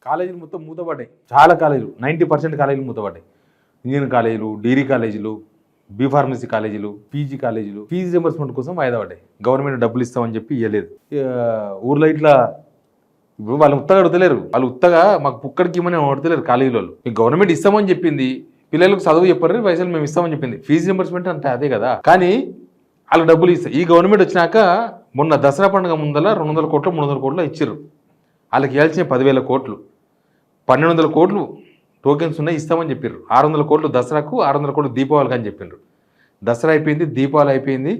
కాలేజీలు మొత్తం మూతపడ్డాయి. చాలా కాలేజీలు 90% కాలేజీలు మూతపడ్డాయి. ఇంజనీరింగ్ కాలేజీలు, డిగ్రీ కాలేజీలు, బీ ఫార్మసీ కాలేజీలు, పీజీ కాలేజీలు ఫీజు రింబర్స్మెంట్ కోసం వాయిదా పడ్డాయి. గవర్నమెంట్ డబ్బులు ఇస్తామని చెప్పి ఇవ్వలేదు. ఊర్లో ఇట్లా ఇప్పుడు వాళ్ళు ఉత్తగా అడతలేరు. వాళ్ళు ఉత్తగా మాకు పుక్కడికి ఇవ్వమని అడతలేరు కాలేజీలో. మీకు గవర్నమెంట్ ఇస్తామని చెప్పింది, పిల్లలకు చదువు చెప్పారు, పైసలు మేము ఇస్తామని చెప్పింది. ఫీజు రింబర్స్మెంట్ అంటే అదే కదా. కానీ వాళ్ళకి డబ్బులు ఇస్తాయి. ఈ గవర్నమెంట్ వచ్చినాక మొన్న దసరా పండుగ ముందల 200 కోట్లు 300 కోట్లు ఇచ్చారు. వాళ్ళకి ఇవ్వాల్సిన 10,000 కోట్లు, 1,200 కోట్లు టోకెన్స్ ఉన్నాయి ఇస్తామని చెప్పారు. 600 కోట్లు దసరాకు, 600 కోట్లు దీపావళికి అని చెప్పిండ్రు. దసరా అయిపోయింది, దీపావళి అయిపోయింది,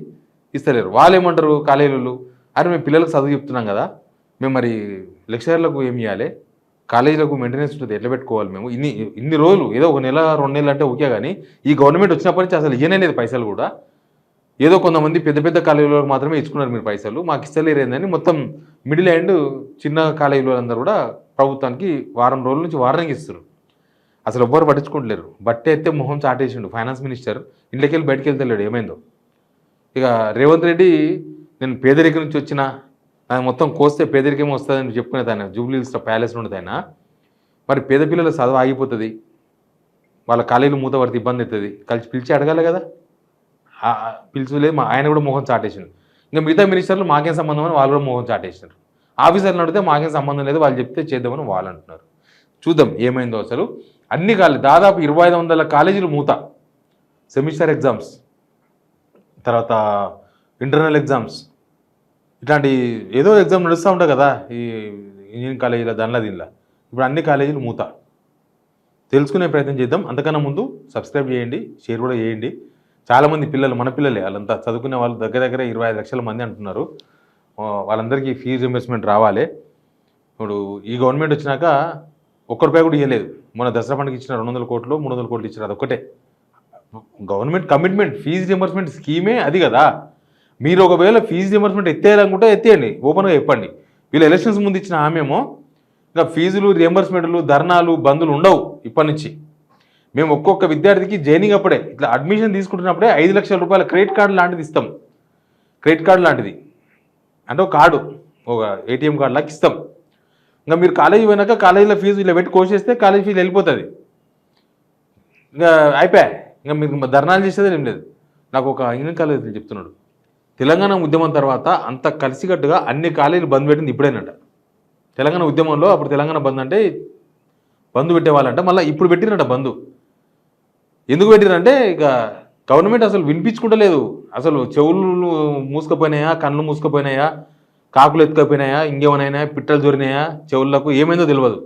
ఇస్తలేరు. వాళ్ళు ఏమంటారు కాలేజీలు, అరే మేము పిల్లలకు చదువు చెప్తున్నాం కదా, మేము మరి లెక్చరర్లకు ఏమి ఇవ్వాలి, కాలేజీలకు మెయింటెనెన్స్ ఉంటుంది, ఎట్లా పెట్టుకోవాలి మేము ఇన్ని రోజులు, ఏదో 1 నెల 2 నెలలు అంటే ఓకే. కానీ ఈ గవర్నమెంట్ వచ్చినప్పటి నుంచి అసలు ఇవ్వనే లేదు పైసలు కూడా. ఏదో కొంతమంది పెద్ద పెద్ద కాలేజీలకు మాత్రమే ఇచ్చుకున్నారు మీరు పైసలు, మాకు ఇస్తలేరు ఏందని మొత్తం మిడిల్ అండ్ చిన్న కాలేజీల అందరూ కూడా ప్రభుత్వానికి వారం రోజుల నుంచి వార్నింగ్ ఇస్తారు. అసలు ఎవ్వరు పట్టించుకుంటలేరు. బట్టే అయితే మొహం చాటేసిండు ఫైనాన్స్ మినిస్టర్, ఇంట్లోకి వెళ్ళి బయటకు వెళ్తలేడు. ఏమైందో ఇక రేవంత్ రెడ్డి, నేను పేదరికం నుంచి వచ్చిన, నాకు మొత్తం కోస్తే పేదరికం వస్తుందని చెప్పుకునేది ఆయన. జూబ్లీ హిల్స్ ప్యాలెస్ ఉండదు ఆయన. మరి పేద పిల్లల చదువు ఆగిపోతుంది, వాళ్ళ కాలేజీలు మూత పడితే ఇబ్బంది అవుతుంది, కలిసి పిలిచి అడగాలి కదా. పిలుచులేదు. ఆయన కూడా మొహం చాటేసిండు. ఇంకా మిగతా మినిస్టర్లు మాకేం సంబంధం అని వాళ్ళు కూడా మొహం చాటేసినారు. ఆఫీసర్లు అడిగితే మాకేం సంబంధం లేదు, వాళ్ళు చెప్తే చేద్దామని వాళ్ళు అంటున్నారు. చూద్దాం ఏమైందో. అసలు అన్ని దాదాపు 2,500 కాలేజీలు మూత. సెమిస్టర్ ఎగ్జామ్స్, తర్వాత ఇంటర్నల్ ఎగ్జామ్స్, ఇట్లాంటి ఏదో ఎగ్జామ్ నడుస్తూ ఉంటాయి కదా ఈ ఇంజనీరింగ్ కాలేజీలో, దానిలో దీనిలో. ఇప్పుడు అన్ని కాలేజీలు మూత. తెలుసుకునే ప్రయత్నం చేద్దాం. అంతకన్నా ముందు సబ్స్క్రైబ్ చేయండి, షేర్ కూడా చేయండి. చాలామంది పిల్లలు, మన పిల్లలే వాళ్ళంతా, చదువుకునే వాళ్ళు దగ్గర 25 లక్షల మంది అంటున్నారు. వాళ్ళందరికీ ఫీజు రింబర్స్మెంట్ రావాలి. ఇప్పుడు ఈ గవర్నమెంట్ వచ్చినాక ₹1 కూడా ఇవ్వలేదు. మన దసరా పండుగ ఇచ్చిన 200 కోట్లు 300 కోట్లు ఇచ్చారు, అదొక్కటే గవర్నమెంట్ కమిట్మెంట్. ఫీజు రింబర్స్మెంట్ స్కీమే అది కదా. మీరు ఒకవేళ ఫీజు రింబర్స్మెంట్ ఎత్తేయాలనుకుంటే ఎత్తేయండి, ఓపెన్గా చెప్పండి. వీళ్ళు ఎలక్షన్స్ ముందు ఇచ్చిన హామేమో ఇంకా ఫీజులు రింబర్స్మెంట్లు, ధర్నాలు, బంధులు ఉండవు ఇప్పటి నుంచి. మేము ఒక్కొక్క విద్యార్థికి జాయినింగ్ అప్పుడే, ఇట్లా అడ్మిషన్ తీసుకుంటున్నప్పుడే ₹5 లక్షల క్రెడిట్ కార్డు లాంటిది ఇస్తాం. క్రెడిట్ కార్డు లాంటిది అంటే ఒక కార్డు, ఒక ఏటీఎం కార్డు లాగా ఇస్తాం. ఇంకా మీరు కాలేజీ పోయినాక కాలేజీలో ఫీజు ఇలా పెట్టి కోసేస్తే కాలేజీ ఫీజు వెళ్ళిపోతుంది. ఇంకా అయిపోయా, ఇంకా మీకు ధర్నాలు చేసేది ఏం లేదు. నాకు ఒక ఇంజనీరింగ్ కాలేజీ చెప్తున్నాడు, తెలంగాణ ఉద్యమం తర్వాత అంత కలిసికట్టుగా అన్ని కాలేజీలు బంద్ పెట్టింది ఇప్పుడేనట. తెలంగాణ ఉద్యమంలో అప్పుడు తెలంగాణ బంద్ అంటే బంద్ పెట్టేవాళ్ళంట, మళ్ళీ ఇప్పుడు పెట్టినట బంద్. ఎందుకు పెట్టిరంటే ఇక గవర్నమెంట్ అసలు వినిపించుకుంటలేదు. అసలు చెవులు మూసుకుపోయినాయా, కళ్ళు మూసుకుపోయినాయా, కాకులు ఎత్తుకపోయినాయా, ఇంకేమైనా పిట్టలు జోరినాయా చెవులకు, ఏమైందో తెలియదు.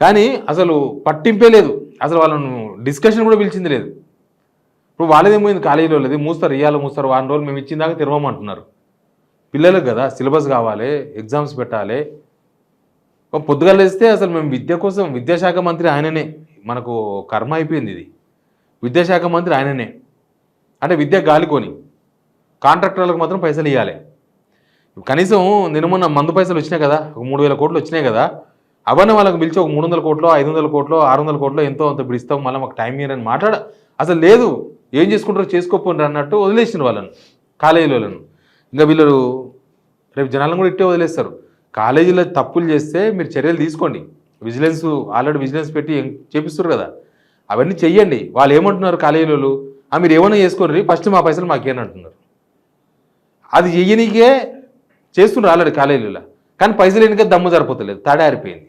కానీ అసలు పట్టింపే లేదు. అసలు వాళ్ళను డిస్కషన్ కూడా పిలిచింది లేదు. ఇప్పుడు వాళ్ళదేమైంది, కాలేజీలో లేదు, మూస్తారు, ఇవాళ మూస్తారు, వారం రోజులు మేము ఇచ్చిన దాకా తిరగమంటున్నారు. పిల్లలకు కదా సిలబస్ కావాలి, ఎగ్జామ్స్ పెట్టాలి. పొద్దుగాలు వేస్తే అసలు మేము విద్య కోసం, విద్యాశాఖ మంత్రి ఆయననే, మనకు కర్మ అయిపోయింది ఇది. విద్యాశాఖ మంత్రి ఆయననే అంటే విద్య గాలికొని, కాంట్రాక్టర్లకు మాత్రం పైసలు ఇవ్వాలి. కనీసం నిన్న మందు పైసలు వచ్చినాయి కదా, ఒక 3,000 కోట్లు వచ్చినాయి కదా, అవన్నీ వాళ్ళకి పిలిచి ఒక 300 కోట్లు 500 కోట్లు 600 కోట్లు ఎంతో అంత ఇప్పుడు ఇస్తాం, మళ్ళీ మాకు టైం ఇయ్యరని మాట్లాడ అసలు లేదు. ఏం చేసుకుంటారో చేసుకోపోండి అన్నట్టు వదిలేసిన వాళ్ళను, కాలేజీలను. ఇంకా వీళ్ళు రేపు జనాలను కూడా ఇట్టే వదిలేస్తారు. కాలేజీలో తప్పులు చేస్తే మీరు చర్యలు తీసుకోండి. విజిలెన్స్ ఆల్రెడీ విజిలెన్స్ పెట్టి చేపిస్తారు కదా, అవన్నీ చెయ్యండి. వాళ్ళు ఏమంటున్నారు కాలేజీలో, మీరు ఏమైనా చేసుకోండి, ఫస్ట్ మా పైసలు మాకేని అంటున్నారు. అది చెయ్యనికే చేస్తున్నారు ఆల్రెడీ కాలేజీలో. కానీ పైసలు ఎన్నిక దమ్ము సరిపోతలేదు, తడారిపోయింది.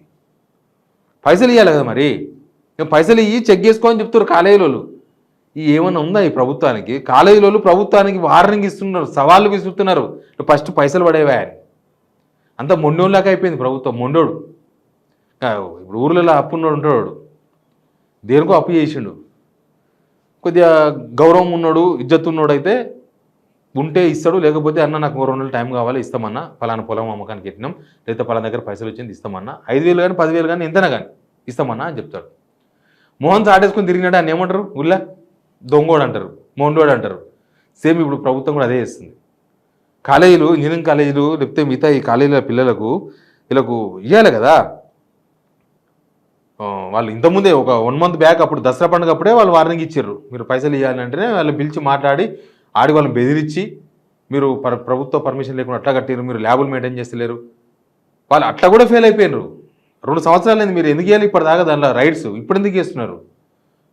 పైసలు ఇవ్వాలి కదా మరి, పైసలు ఇవ్వి చెక్ చేసుకోని చెప్తున్నారు కాలేజీలో. ఏమైనా ఉందా ఈ ప్రభుత్వానికి? కాలేజీలో ప్రభుత్వానికి వార్నింగ్ ఇస్తున్నారు, సవాళ్ళు విసురుతున్నారు, ఫస్ట్ పైసలు పడేవా అని. అంత మొండోళ్ళలాగా అయిపోయింది ప్రభుత్వం. మొండోడు ఇప్పుడు ఊర్లలో అప్పు ఉన్నాడు ఉంటాడు, దేనికో అప్పు చేసిండు. కొద్దిగా గౌరవం ఉన్నాడు, ఇజ్జత్ ఉన్నాడు అయితే ఉంటే ఇస్తాడు, లేకపోతే అన్న నాకు 2 నెలలు టైం కావాలి, ఇస్తామన్నా, పలానా పొలం అమ్మకానికి పెట్టినాం, లేకపోతే పలానా దగ్గర పైసలు వచ్చింది ఇస్తామన్నా, 5,000 కానీ 10,000 కానీ ఎంతైనా కానీ ఇస్తామన్నా అని చెప్తాడు. మోహన్ చాటేసుకొని తిరిగినాడు అని ఏమంటారు, ఊళ్ళో దొంగోడు అంటారు, మొండోడు అంటారు. సేమ్ ఇప్పుడు ప్రభుత్వం కూడా అదే చేస్తుంది. కాలేజీలు, ఇంజనీరింగ్ కాలేజీలు లేకపోతే మిగతా ఈ కాలేజీల పిల్లలకు వీళ్ళకు ఇవ్వాలి కదా. వాళ్ళు ఇంతకుముందే ఒక 1 మంత్ బ్యాక్ అప్పుడు దసరా పండుగ అప్పుడే వాళ్ళు వార్నింగ్ ఇచ్చారు, మీరు పైసలు ఇవ్వాలంటేనే వాళ్ళు పిలిచి మాట్లాడి ఆడి వాళ్ళని బెదిరించి, మీరు ప్రభుత్వ పర్మిషన్ లేకుండా అట్లా కట్టారు, మీరు ల్యాబులు మెయింటైన్ చేస్తలేరు, వాళ్ళు అట్లా కూడా ఫెయిల్ అయిపోయినారు. 2 సంవత్సరాలు మీరు ఎందుకు ఇవ్వాలి ఇప్పటిదాకా దాంట్లో రైడ్స్ ఇప్పుడు ఎందుకు చేస్తున్నారు?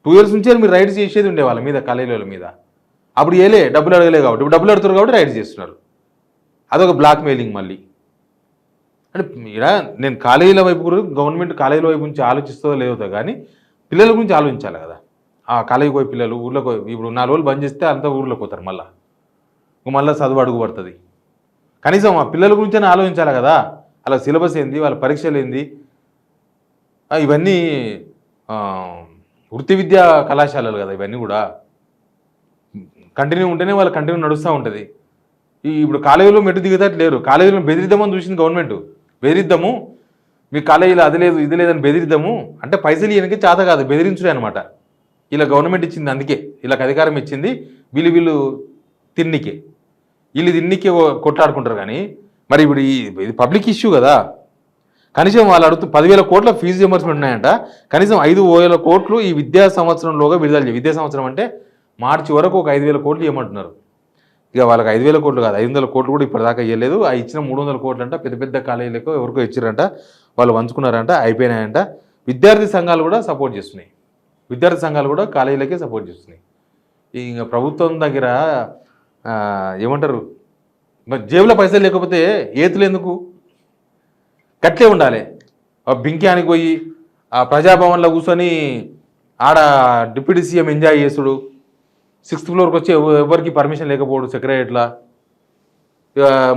2 ఇయర్స్ నుంచే మీరు రైడ్స్ చేసేది ఉండే వాళ్ళ మీద, కాలేజీల మీద. అప్పుడు డబ్బులు అడగలే కాబట్టి, ఇప్పుడు డబ్బులు అడుగుతారు కాబట్టి రైడ్స్ చేస్తున్నారు. అదొక బ్లాక్ మెయిలింగ్ మళ్ళీ. అంటే ఇక్కడ నేను కాలేజీల వైపు కూడా, గవర్నమెంట్ కాలేజీల వైపు నుంచి ఆలోచిస్తుందో లేదో కానీ పిల్లల గురించి ఆలోచించాలి కదా. ఆ కాలేజీకి పోయి పిల్లలు ఊళ్ళోకి ఇప్పుడు 4 రోజులు బంద్ చేస్తే అంతా ఊళ్ళోకి పోతారు, మళ్ళీ చదువు అడుగు పడుతుంది. కనీసం ఆ పిల్లల గురించైనా ఆలోచించాలి కదా. అలా సిలబస్ ఏంది, వాళ్ళ పరీక్షలు ఏంది, ఇవన్నీ వృత్తి విద్యా కళాశాలలు కదా. ఇవన్నీ కూడా కంటిన్యూ ఉంటేనే వాళ్ళు కంటిన్యూ నడుస్తూ ఉంటుంది. ఇప్పుడు కాలేజీలో మెట్టు దిగేటట్లేరు. కాలేజీలో బెదిరిద్దామని చూసింది గవర్నమెంట్. బెదిరిద్దాము, మీ కాలేజీలో అది లేదు ఇది లేదని బెదిరిద్దాము అంటే పైసలు ఇవ్వడానికి చేత కాదు, బెదిరించుడే అనమాట. ఇలా గవర్నమెంట్ ఇచ్చింది, అందుకే వీళ్ళకి అధికారం ఇచ్చింది. వీళ్ళు తిన్నికే, వీళ్ళు తిన్నికే కొట్లాడుకుంటారు. కానీ మరి ఇప్పుడు ఇది పబ్లిక్ ఇష్యూ కదా. కనీసం వాళ్ళు అడుగుతూ 10,000 కోట్ల ఫీజు రియంబర్స్మెంట్ ఉన్నాయంట. కనీసం 5,000 కోట్లు ఈ విద్యా సంవత్సరంలోగా విడుదల చేయాలి. విద్యా సంవత్సరం అంటే మార్చి వరకు ఒక 5,000 కోట్లు ఇవ్వమంటున్నారు. ఇక వాళ్ళకి 5,000 కోట్లు కాదు, 500 కోట్లు కూడా ఇప్పటిదాకా ఇవ్వలేదు. ఆ ఇచ్చిన 300 కోట్లు అంట పెద్ద పెద్ద కాలేజీలకు ఎవరికో ఇచ్చారంట, వాళ్ళు పంచుకున్నారంట, అయిపోయినాయంట. విద్యార్థి సంఘాలు కూడా సపోర్ట్ చేస్తున్నాయి. విద్యార్థి సంఘాలు కూడా కాలేజీలకే సపోర్ట్ చేస్తున్నాయి. ఇంకా ప్రభుత్వం దగ్గర ఏమంటారు, మరి జేబులో పైసలు లేకపోతే ఏతులు ఎందుకు? కట్లే ఉండాలి. బింక్యానికి పోయి ఆ ప్రజాభవన్లో కూర్చొని ఆడ డిప్యూటీ సీఎం ఎంజాయ్ చేసుడు, 6th ఫ్లోర్కి వచ్చి ఎవరికి పర్మిషన్ లేకపోవడు సెక్రటరీలా.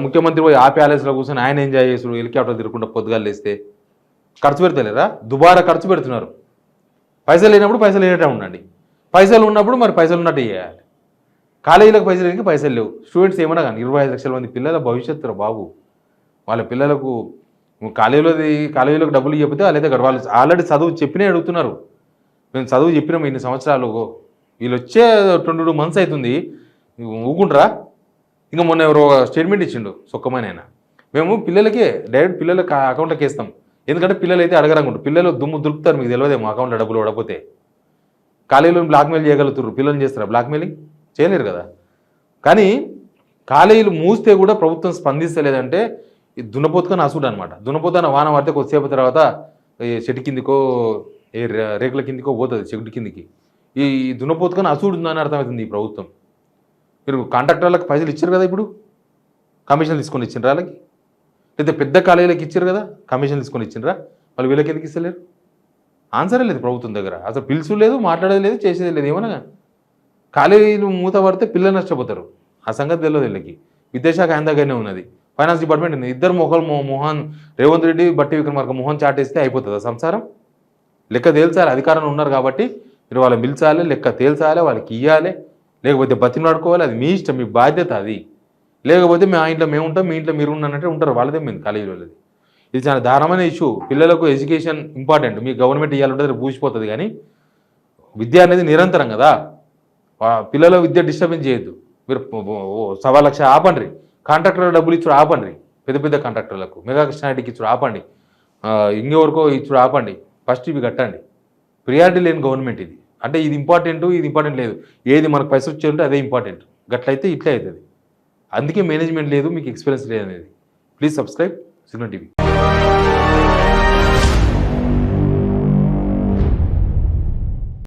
ముఖ్యమంత్రి పోయి ఆ ప్యాలెస్లో కూర్చొని ఆయన ఎంజాయ్ చేసుడు, హెలికాప్టర్ తిరగకుండా పొద్దుగాలు లేస్తే. ఖర్చు పెడతలేరా? దుబారా ఖర్చు పెడుతున్నారు. పైసలు లేనప్పుడు పైసలు లేనట్టే ఉండండి, పైసలు ఉన్నప్పుడు మరి పైసలు ఉన్నట్టు చేయాలి. కాలేజీలకు పైసలు లేక పైసలు లేవు. స్టూడెంట్స్ ఏమన్నా కానీ 25 లక్షల మంది పిల్లల భవిష్యత్తు బాబు. వాళ్ళ పిల్లలకు కాలేజీలోకి డబ్బులు చెప్తే వాళ్ళైతే వాళ్ళు ఆల్రెడీ చదువు చెప్పినే అడుగుతున్నారు. మేము చదువు చెప్పినాము ఇన్ని సంవత్సరాలు, వీళ్ళు వచ్చే 22 months అవుతుంది, ఊకుంటారా? ఇంకా మొన్న ఎవరో స్టేట్మెంట్ ఇచ్చిండు సొక్కమని ఆయన, మేము పిల్లలకే డైరెక్ట్ పిల్లల అకౌంట్లోకి వేస్తాం. ఎందుకంటే పిల్లలు అయితే అడగరనుకుంటారు, పిల్లలు దుమ్ము దులుపుతారు. మీకు తెలియదేమో అకౌంట్లో డబ్బులు పడకపోతే. కాలేజీలో బ్లాక్మెయిల్ చేయగలుగుతారు, పిల్లల్ని చేస్తారా బ్లాక్మెయిలింగ్? చేయలేరు కదా. కానీ కాలేజీలు మూస్తే కూడా ప్రభుత్వం స్పందిస్తలేదంటే ఈ దున్నపోతుకొని అసూడు అనమాట. దున్నపోతాన వాన పడితే కొద్దిసేపు తర్వాత చెట్టు కిందికో రేకుల కిందికో పోతుంది, చెట్టు కిందికి. ఈ దున్నపోతుకొని అసూడు ఉందని అర్థమవుతుంది ఈ ప్రభుత్వం. మీరు కాంట్రాక్టర్లకు పైసలు ఇచ్చారు కదా, ఇప్పుడు కమిషన్ తీసుకొని ఇచ్చిండ్రా వాళ్ళకి? లేదా పెద్ద కాలేజీలకు ఇచ్చారు కదా, కమిషన్ తీసుకొని ఇచ్చిండ్రా? వాళ్ళు వీళ్ళకి ఎందుకు ఇస్తలేరు? ఆన్సరే లేదు ప్రభుత్వం దగ్గర. అసలు పిలుసు లేదు, మాట్లాడేది లేదు, చేసేది లేదు. ఏమన్నా కాలేజీలు మూత పడితే పిల్లలు నష్టపోతారు. ఆ సంగతి తెలియదు వీళ్ళకి. విద్యాశాఖ ఆయన దగ్గరనే ఉన్నది, ఫైనాన్స్ డిపార్ట్మెంట్ ఉంది. ఇద్దరు మోహన్ రేవంత్ రెడ్డి, బట్టి విక్రమార్క మొహం చాటేస్తే అయిపోతుందా సంసారం? లెక్క తేల్చాలి. అధికారంలో ఉన్నారు కాబట్టి మీరు వాళ్ళని పిలిచాలి, లెక్క తేల్చాలి, వాళ్ళకి ఇవ్వాలి. లేకపోతే బతిమలాడుకోవాలి. అది మీ ఇష్టం, మీ బాధ్యత అది. లేకపోతే మా ఇంట్లో మేము ఉంటాం, మీ ఇంట్లో మీరు ఉన్నట్టే ఉంటారు. వాళ్ళదే మేము కాలేజీ వాళ్ళది. ఇది చాలా దారుణమైన ఇష్యూ. పిల్లలకు ఎడ్యుకేషన్ ఇంపార్టెంట్. మీ గవర్నమెంట్ ఇవ్వాలంటే పూసిపోతుంది. కానీ విద్య అనేది నిరంతరం కదా. పిల్లల విద్య డిస్టర్బెన్స్ చేయొద్దు. మీరు 1.25 లక్షలు ఆపండి, కాంట్రాక్టర్లకు డబ్బులు ఇచ్చుడు ఆపండి, పెద్ద పెద్ద కాంట్రాక్టర్లకు, మెగా కృష్ణారెడ్డికి ఇచ్చుడు ఆపండి, ఇంకెవరికో ఇచ్చుడు ఆపండి. ఫస్ట్ ఇవి కట్టండి. ప్రియారిటీ లేని గవర్నమెంట్ ఇది. అంటే ఇది ఇంపార్టెంట్ లేదు, ఏది మనకు పైసలు వచ్చేది అదే ఇంపార్టెంట్. గట్లయితే ఇట్లే అవుతుంది. అందుకే మేనేజ్మెంట్ లేదు, మీకు ఎక్స్పీరియన్స్ లేదు అనేది. Please subscribe signal TV.